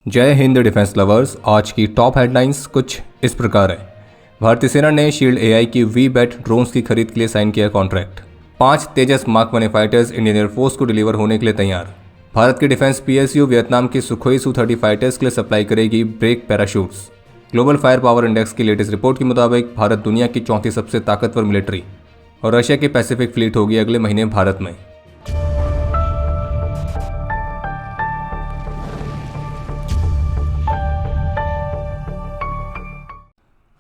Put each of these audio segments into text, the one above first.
जय Hind defence lovers. आज की टॉप हेडलाइंस कुछ इस प्रकार है। भारतीय सेना ने शील्ड एआई की वी-बैट ड्रोन्स की खरीद के लिए साइन किया contract. 5 Tejas mark 1 fighters Indian air force को डिलीवर होने के लिए तैयार। भारत की डिफेंस पीएसयू वियतनाम की सुखोई सू-30 फाइटर्स के लिए सप्लाई करेगी brake parachutes. Global fire power index की लेटेस्ट रिपोर्ट के मुताबिक भारत दुनिया की चौथी सबसे ताकतवर मिलिट्री और रशिया की पैसिफिक फ्लीट होगी अगले महीने भारत में।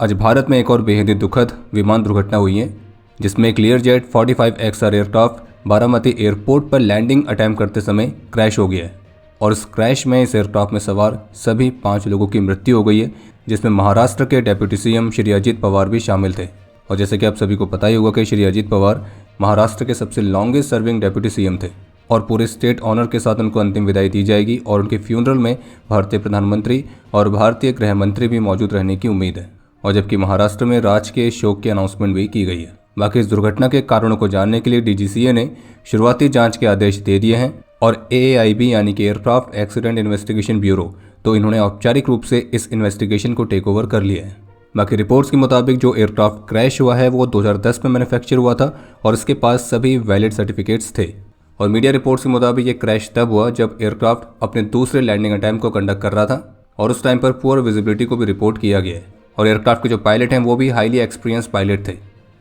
आज भारत में एक और बेहद ही दुखद विमान दुर्घटना हुई है, जिसमें एक Learjet 45XR aircraft Baramati airport पर लैंडिंग अटैम्प्ट करते समय क्रैश हो गया है। और इस क्रैश में इस एयरक्राफ्ट में सवार सभी 5 लोगों की मृत्यु हो गई है, जिसमें महाराष्ट्र के डेप्यूटी सीएम श्री अजित पवार भी शामिल थे। और जैसे कि आप सभी को पता ही होगा कि श्री अजित पवार महाराष्ट्र के सबसे लॉन्गेस्ट सर्विंग डेप्यूटी सीएम थे और पूरे स्टेट ऑनर के साथ उनको अंतिम विदाई दी जाएगी। और उनके फ्यूनरल में भारतीय प्रधानमंत्री और भारतीय गृह मंत्री भी मौजूद रहने की उम्मीद है। और जबकि महाराष्ट्र में राजकीय शोक की अनाउंसमेंट भी की गई है। बाकी इस दुर्घटना के कारणों को जानने के लिए डीजीसीए ने शुरुआती जांच के आदेश दे दिए हैं और एएआईबी यानी कि एयरक्राफ्ट एक्सीडेंट इन्वेस्टिगेशन ब्यूरो, तो इन्होंने औपचारिक रूप से इस इन्वेस्टिगेशन को टेक ओवर कर लिया है। बाकी रिपोर्ट्स के मुताबिक जो एयरक्राफ्ट क्रैश हुआ है वो 2010 में मैन्युफैक्चर हुआ था और इसके पास सभी वैलिड सर्टिफिकेट्स थे। और मीडिया रिपोर्ट्स के मुताबिक ये क्रैश तब हुआ जब एयरक्राफ्ट अपने दूसरे लैंडिंग अटैम्प्ट को कंडक्ट कर रहा था और उस टाइम पर पुअर विजिबिलिटी को भी रिपोर्ट किया गया है। और एयरक्राफ्ट के जो पायलट हैं वो भी हाईली एक्सपीरियंस पायलट थे।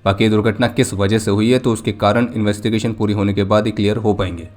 बाकी ये दुर्घटना किस वजह से हुई है तो उसके कारण इन्वेस्टिगेशन पूरी होने के बाद ही क्लियर हो पाएंगे।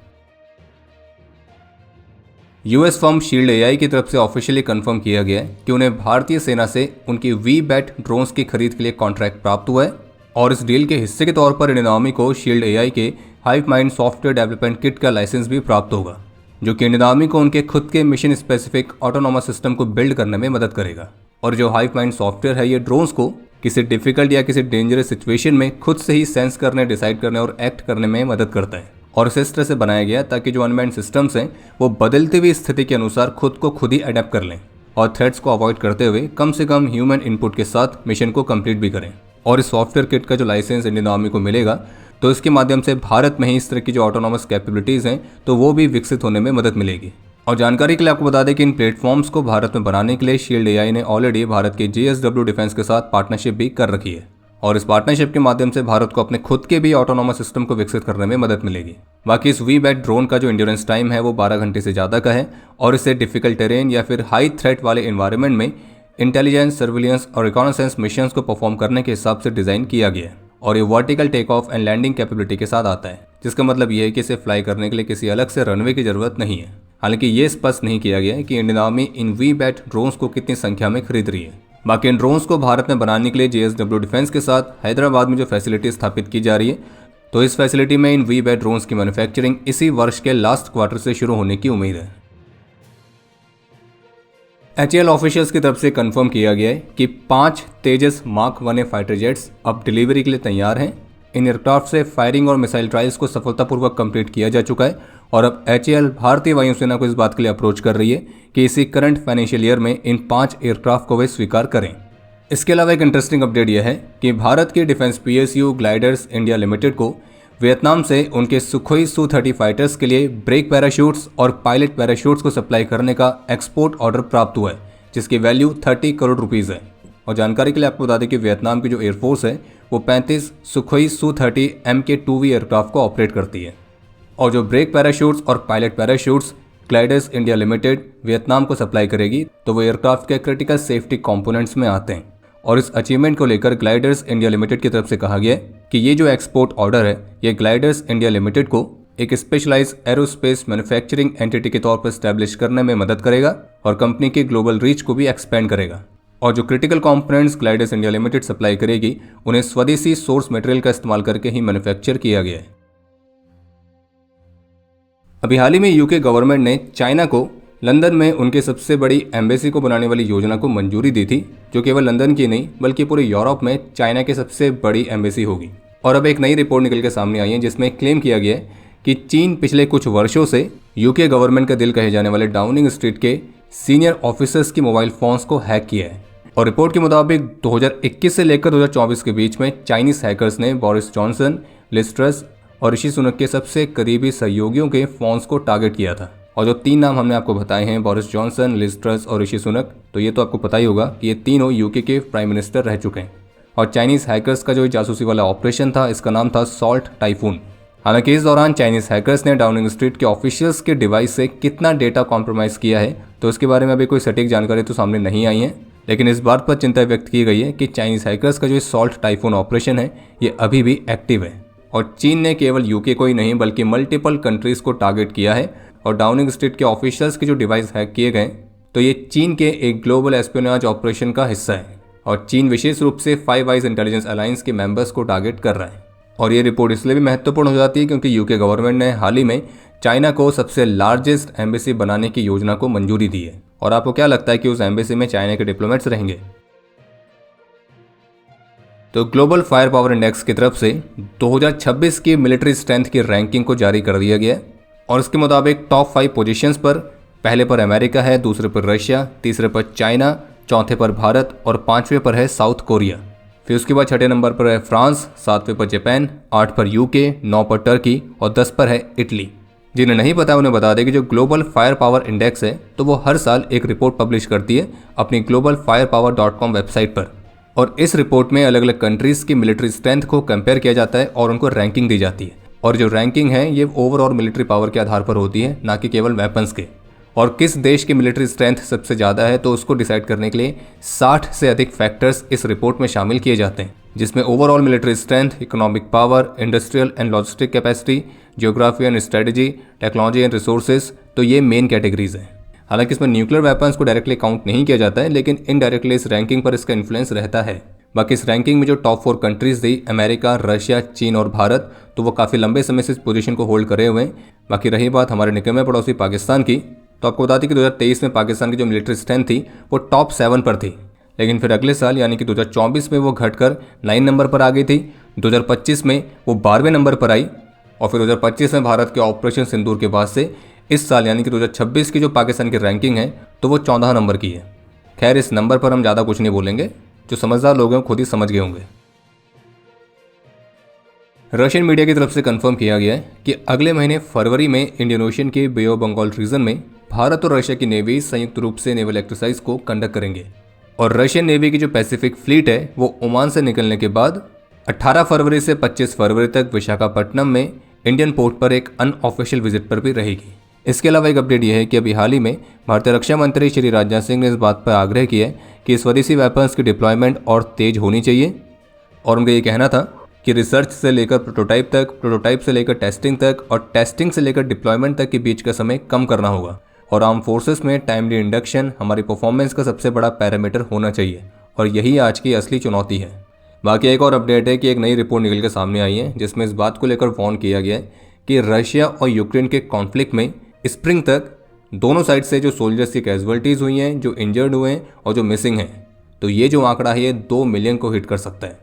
यूएस फर्म शील्ड एआई की तरफ से ऑफिशियली कंफर्म किया गया है कि उन्हें भारतीय सेना से उनकी वी-बैट ड्रोन्स की खरीद के लिए कॉन्ट्रैक्ट प्राप्त हुआ है। और इस डील के हिस्से के तौर पर इंडियन आर्मी को शील्ड एआई के hive mind software development kit का लाइसेंस भी प्राप्त होगा, जो कि इंडियन आर्मी को उनके खुद के मिशन स्पेसिफिक ऑटोनोमस सिस्टम को बिल्ड करने में मदद करेगा। और जो हाइव माइंड सॉफ्टवेयर है ये ड्रोन्स को किसी डिफिकल्ट या किसी डेंजरस सिचुएशन में खुद से ही सेंस करने, डिसाइड करने और एक्ट करने में मदद करता है। और इस तरह से बनाया गया ताकि जो अनमैन्ड सिस्टम्स हैं वो बदलती हुई स्थिति के अनुसार खुद को खुद ही अडेप्ट कर लें और थ्रेट्स को अवॉइड करते हुए कम से कम ह्यूमन इनपुट के साथ मिशन को कंप्लीट भी करें। और इस सॉफ्टवेयर किट का जो लाइसेंस इंडियन आर्मी को मिलेगा तो इसके माध्यम से भारत में ही इस तरह की जो ऑटोनॉमस कैपेबिलिटीज़ हैं तो वो भी विकसित होने में मदद मिलेगी। और जानकारी के लिए आपको बता दें कि इन प्लेटफॉर्म्स को भारत में बनाने के लिए शील्ड एआई ने ऑलरेडी भारत के जेएसडब्ल्यू डिफेंस के साथ पार्टनरशिप भी कर रखी है। और इस पार्टनरशिप के माध्यम से भारत को अपने खुद के भी ऑटोनॉमस सिस्टम को विकसित करने में मदद मिलेगी। बाकी इस वी-बैट ड्रोन का जो इंड्योरेंस टाइम है वो 12 घंटे से ज़्यादा का है और इसे डिफिकल्ट टेरेन या फिर हाई थ्रेट वाले इन्वायरमेंट में इंटेलिजेंस, सर्विलियंस और रिकॉनेसेंस मिशंस को परफॉर्म करने के हिसाब से डिज़ाइन किया गया है। और ये vertical take off and landing capability के साथ आता है, जिसका मतलब ये है कि इसे फ्लाई करने के लिए किसी अलग से रनवे की जरूरत नहीं है। हालांकि ये स्पष्ट नहीं किया गया है कि इंडियन आर्मी इन वी-बैट ड्रोन्स को कितनी संख्या में खरीद रही है। बाकी इन ड्रोन्स को भारत में बनाने के लिए जेएसडब्ल्यू डिफेंस के साथ हैदराबाद में जो फैसिलिटी स्थापित की जा रही है तो इस फैसिलिटी में इन वी-बैट ड्रोन्स की मैन्युफैक्चरिंग इसी वर्ष के लास्ट क्वार्टर से शुरू होने की उम्मीद है। एचएएल ऑफिशियल्स की तरफ से कंफर्म किया गया है कि 5 तेजस मार्क 1 फाइटर जेट्स अब डिलीवरी के लिए तैयार हैं। इन एयरक्राफ्ट से फायरिंग और मिसाइल ट्रायल्स को सफलतापूर्वक कंप्लीट किया जा चुका है और अब एचएएल भारतीय वायुसेना को इस बात के लिए अप्रोच कर रही है कि इसी करंट फाइनेंशियल ईयर में इन 5 एयरक्राफ्ट को वे स्वीकार करें। इसके अलावा एक इंटरेस्टिंग अपडेट यह है कि भारत की defence PSU gliders India limited को वियतनाम से उनके सुखोई सू-30 फाइटर्स के लिए ब्रेक पैराशूट्स और पायलट पैराशूट्स को सप्लाई करने का एक्सपोर्ट ऑर्डर प्राप्त हुआ है, जिसकी वैल्यू 30 करोड़ रुपीज़ है। और जानकारी के लिए आपको बता दें कि वियतनाम की जो एयरफोर्स है वो 35 सुखोई सू-30 MK2V एयरक्राफ्ट को ऑपरेट करती है। और जो ब्रेक पैराशूट्स और pilot parachutes gliders India limited Vietnam को सप्लाई करेगी तो वो एयरक्राफ्ट के क्रिटिकल सेफ्टी कंपोनेंट्स में आते हैं। और इस अचीवमेंट को लेकर ग्लाइडर्स इंडिया लिमिटेड की तरफ से कहा गया है कि ये जो एक्सपोर्ट ऑर्डर है ये ग्लाइडर्स इंडिया लिमिटेड को एक स्पेशलाइज्ड एरोस्पेस मैन्युफैक्चरिंग एंटिटी के तौर पर स्टैब्लिश करने में मदद करेगा और कंपनी के ग्लोबल रीच को भी एक्सपेंड करेगा। और जो critical components gliders India limited supply करेगी उन्हें स्वदेशी सोर्स मटेरियल का इस्तेमाल करके ही मैन्युफैक्चर किया गया है। अभी हाल ही में यूके गवर्नमेंट ने चाइना को लंदन में उनके सबसे बड़ी एम्बेसी को बनाने वाली योजना को मंजूरी दी थी, जो केवल लंदन की नहीं बल्कि पूरे यूरोप में चाइना की सबसे बड़ी एम्बेसी होगी। और अब एक नई रिपोर्ट निकल के सामने आई है जिसमें क्लेम किया गया है कि चीन पिछले कुछ वर्षों से यूके गवर्नमेंट का दिल कहे जाने वाले डाउनिंग स्ट्रीट के सीनियर ऑफिसर्स की मोबाइल फोन्स को हैक किया है। और रिपोर्ट के मुताबिक 2021 से लेकर 2024 के बीच में चाइनीज हैकर्स ने बोरिस जॉनसन, लिज ट्रस और ऋषि सुनक के सबसे करीबी सहयोगियों के फोन्स को टारगेट किया था। और जो 3 नाम हमने आपको बताए हैं, बोरिस जॉनसन, लिज ट्रस और ऋषि सुनक, तो ये तो आपको पता ही होगा कि ये तीनों यूके के प्राइम मिनिस्टर रह चुके हैं। और चाइनीज़ हैकर्स का जो जासूसी वाला ऑपरेशन था, इसका नाम था सॉल्ट टाइफून। हालांकि इस दौरान चाइनीज़ हैकर्स ने डाउनिंग स्ट्रीट के ऑफिशियल्स के डिवाइस से कितना डेटा कॉम्प्रोमाइज़ किया है, तो इसके बारे में अभी कोई सटीक जानकारी तो सामने नहीं आई है। लेकिन इस बात पर चिंता व्यक्त की गई है कि चाइनीज़ हैकर्स का जो सॉल्ट टाइफून ऑपरेशन है, ये अभी भी एक्टिव है। और चीन ने केवल यूके को ही नहीं बल्कि मल्टीपल कंट्रीज़ को टारगेट किया है। और डाउनिंग स्ट्रीट के ऑफिशियल्स के जो डिवाइस हैक किए गए, तो ये चीन के एक ग्लोबल एस्पियोनाज ऑपरेशन का हिस्सा है। और चीन विशेष रूप से फाइव आइज इंटेलिजेंस अलायंस के मेंबर्स को टारगेट कर रहा है। और ये रिपोर्ट इसलिए भी महत्वपूर्ण हो जाती है क्योंकि यूके गवर्नमेंट ने हाल ही में चाइना को सबसे लार्जेस्ट एम्बेसी बनाने की योजना को मंजूरी दी है। और आपको क्या लगता है कि उस एम्बेसी में चाइना के डिप्लोमेट्स रहेंगे? तो ग्लोबल फायर पावर इंडेक्स की तरफ से 2026 की मिलिट्री स्ट्रेंथ की रैंकिंग को जारी कर दिया गया है। और इसके मुताबिक टॉप 5 पोजीशंस पर पहले पर अमेरिका है, दूसरे पर रशिया, तीसरे पर चाइना, चौथे पर भारत और 5वें पर है साउथ कोरिया। फिर उसके बाद 6ठे नंबर पर है फ्रांस, 7वें पर जापान, 8 पर यूके, 9 पर टर्की और 10 पर है इटली। जिन्हें नहीं पता उन्हें बता दें कि जो ग्लोबल फायर पावर इंडेक्स है, तो वो हर साल एक रिपोर्ट पब्लिश करती है अपनी globalfirepower.com वेबसाइट पर। और इस रिपोर्ट में अलग अलग कंट्रीज़ की मिलिट्री स्ट्रेंथ को कंपेयर किया जाता है और उनको रैंकिंग दी जाती है। और जो रैंकिंग है ये ओवरऑल मिलिट्री पावर के आधार पर होती है, ना कि केवल वेपन्स के। और किस देश की मिलिट्री स्ट्रेंथ सबसे ज़्यादा है, तो उसको डिसाइड करने के लिए 60 से अधिक फैक्टर्स इस रिपोर्ट में शामिल किए जाते हैं, जिसमें overall military strength, economic power, industrial and logistic capacity, geography and strategy, technology and resources, तो ये मेन कैटेगरीज हैं। हालांकि इसमें न्यूक्लियर वेपन्स को डायरेक्टली काउंट नहीं किया जाता है, लेकिन इनडायरेक्टली इस रैंकिंग पर इसका इन्फ्लुएंस रहता है। बाकी इस रैंकिंग में जो टॉप 4 कंट्रीज थी, अमेरिका, रशिया, चीन और भारत, तो वो काफ़ी लंबे समय से इस पोजीशन को होल्ड करे हुए हैं। बाकी रही बात हमारे निकटतम पड़ोसी पाकिस्तान की, तो आपको बता दें कि 2023 में पाकिस्तान की जो मिलिट्री स्ट्रेंथ थी वो टॉप 7 पर थी। लेकिन फिर अगले साल यानी कि 2024 में वो घटकर 9 नंबर पर आ गई थी। 2025 में वो 12वें नंबर पर आई। और फिर 2025 में भारत के ऑपरेशन सिंदूर के बाद से इस साल यानी कि 2026 की जो पाकिस्तान की रैंकिंग है, तो वो 14 नंबर की है। खैर, इस नंबर पर हम ज़्यादा कुछ नहीं बोलेंगे, जो समझदार लोग हैं खुद ही समझ गए होंगे। रशियन मीडिया की तरफ से कंफर्म किया गया है कि अगले महीने फरवरी में इंडियन ओशन के बे ऑफ बंगाल रीजन में भारत और रशिया की नेवी संयुक्त रूप से नेवल एक्सरसाइज को कंडक्ट करेंगे। और रशियन नेवी की जो पैसिफिक फ्लीट है वो ओमान से निकलने के बाद 18 फरवरी से 25 फरवरी तक विशाखापट्टनम में इंडियन पोर्ट पर एक अनऑफिशियल विजिट पर भी रहेगी। इसके अलावा एक अपडेट यह है कि अभी हाल ही में भारतीय रक्षा मंत्री श्री राजनाथ सिंह ने इस बात पर आग्रह किया है कि स्वदेशी वेपन्स की डिप्लॉयमेंट और तेज होनी चाहिए। और उनका ये कहना था कि रिसर्च से लेकर प्रोटोटाइप तक, प्रोटोटाइप से लेकर टेस्टिंग तक और टेस्टिंग से लेकर डिप्लॉयमेंट तक के बीच का समय कम करना होगा। और आर्म फोर्सेस में टाइमली इंडक्शन हमारी परफॉर्मेंस का सबसे बड़ा पैरामीटर होना चाहिए। और यही आज की असली चुनौती है। बाकी एक और अपडेट है कि एक नई रिपोर्ट निकल के सामने आई है, जिसमें इस बात को लेकर वार्न किया गया है कि रशिया और यूक्रेन के कॉन्फ्लिक्ट में स्प्रिंग तक दोनों साइड से जो सोल्जर्स की कैजुअलिटीज़ हुई हैं, जो इंजर्ड हुए हैं और जो मिसिंग हैं, तो ये जो आंकड़ा है ये 2 मिलियन को हिट कर सकता है।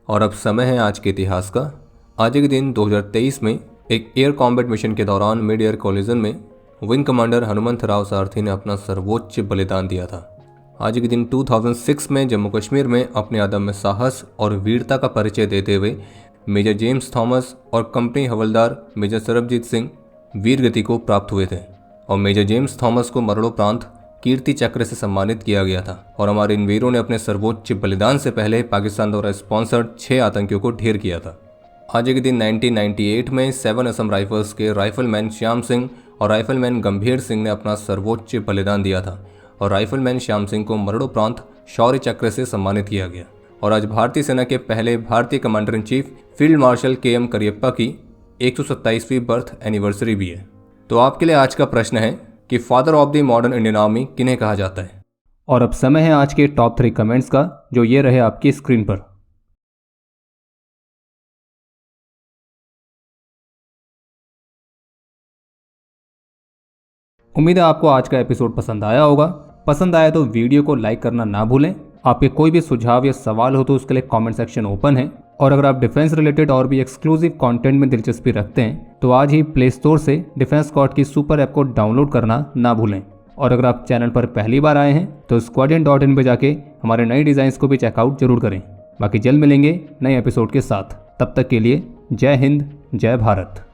और अब समय है आज के इतिहास का। आज के दिन 2023 में एक एयर कॉम्बैट मिशन के दौरान मिड एयर कोलिजन में विंग कमांडर हनुमंतराव सारथी ने अपना सर्वोच्च बलिदान दिया था। आज के दिन 2006 में जम्मू कश्मीर में अपने अदम्य साहस और वीरता का परिचय देते हुए मेजर जेम्स थॉमस और कंपनी हवलदार मेजर सरबजीत सिंह वीर गति को प्राप्त हुए थे। और मेजर जेम्स थॉमस को मरणोपरांत कीर्ति चक्र से सम्मानित किया गया था। और हमारे इन वीरों ने अपने सर्वोच्च बलिदान से पहले पाकिस्तान द्वारा स्पॉन्सर्ड 6 आतंकियों को ढेर किया था। आज के दिन 1998 में 7 असम राइफल्स के राइफलमैन श्याम सिंह और राइफलमैन गंभीर सिंह ने अपना सर्वोच्च बलिदान दिया था। और राइफलमैन श्याम सिंह को मरणोपरांत शौर्य चक्र से सम्मानित किया गया। और आज भारतीय सेना के पहले भारतीय commander in chief field marshal KM Cariappa की 127वीं बर्थ एनिवर्सरी भी है। तो आपके लिए आज का प्रश्न है कि father of the modern Indian army किन्हें कहा जाता है? और अब समय है आज के टॉप 3 कमेंट्स का, जो ये रहे आपकी स्क्रीन पर। उम्मीद है आपको आज का एपिसोड पसंद आया होगा। पसंद आया तो वीडियो को लाइक करना ना भूलें। आपके कोई भी सुझाव या सवाल हो तो उसके लिए कमेंट सेक्शन ओपन है। और अगर आप डिफेंस रिलेटेड और भी एक्सक्लूसिव कंटेंट में दिलचस्पी रखते हैं तो आज ही प्ले स्टोर से डिफेंस स्क्वाड की सुपर ऐप को डाउनलोड करना ना भूलें। और अगर आप चैनल पर पहली बार आए हैं तो squadron.in पे जाके हमारे नए डिज़ाइंस को भी चेकआउट जरूर करें। बाकी जल्द मिलेंगे नए एपिसोड के साथ। तब तक के लिए जय हिंद, जय भारत।